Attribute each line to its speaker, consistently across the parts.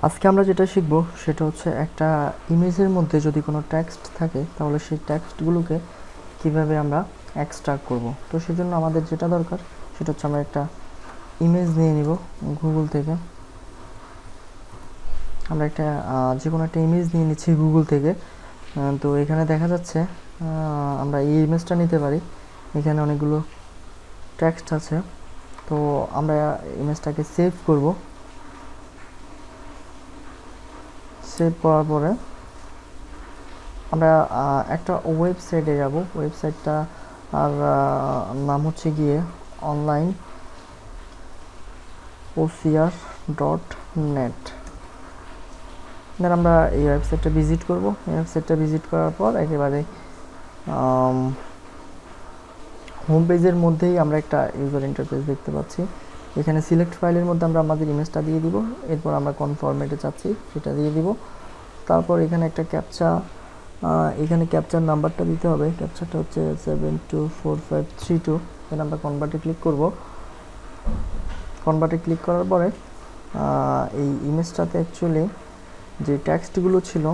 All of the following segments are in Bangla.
Speaker 1: আজকে আমরা যেটা শিখব সেটা হচ্ছে একটা ইমেজের মধ্যে যদি কোনো টেক্সট থাকে তাহলে সেই টেক্সটগুলোকে কিভাবে আমরা এক্সট্রাক্ট করব। তো সেজন্য আমাদের যেটা দরকার সেটা হচ্ছে আমরা একটা ইমেজ নিয়ে নিব গুগল থেকে। আমরা একটা যে কোনো একটা ইমেজ নিয়ে নিচ্ছি গুগল থেকে। তো এখানে দেখা যাচ্ছে আমরা এই ইমেজটা নিতে পারি। এখানে অনেকগুলো টেক্সট আছে, তো আমরা ইমেজটাকে সেভ করব। সেভ করার পরে আমরা একটা ওয়েবসাইটে যাব। ওয়েবসাইটটা আর নাম হচ্ছে গিয়ে অনলাইন OCR.net। দেন আমরা এই ওয়েবসাইটটা ভিজিট করব। এই ওয়েবসাইটটা ভিজিট করার পর একেবারে হোম পেজের মধ্যেই আমরা একটা ইউজার ইন্টারফেস দেখতে পাচ্ছি। এখানে সিলেক্ট ফাইলের মধ্যে আমরা আমাদের ইমেজটা দিয়ে দিব। এরপর আমরা কোন ফরম্যাটে চাচ্ছি সেটা দিয়ে দিব। তারপর এখানে একটা ক্যাপচা, এখানে ক্যাপচার নাম্বারটা দিতে হবে। ক্যাপচারটা হচ্ছে 724532। দেন আমরা কনভার্টে ক্লিক করব। কনভার্টে ক্লিক করার পরে এই ইমেজটাতে অ্যাকচুয়ালি যে টেক্সটগুলো ছিল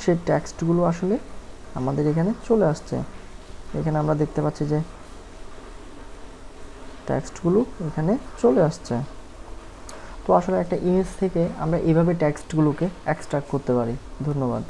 Speaker 1: সেই টেক্সটগুলো আসলে আমাদের এখানে চলে আসছে। এখানে আমরা দেখতে পাচ্ছি যে টেক্সটগুলো এখানে চলে আসছে। তো আসলে একটা ইমেজ থেকে আমরা এইভাবে টেক্সটগুলোকে এক্সট্রাক্ট করতে পারি। ধন্যবাদ।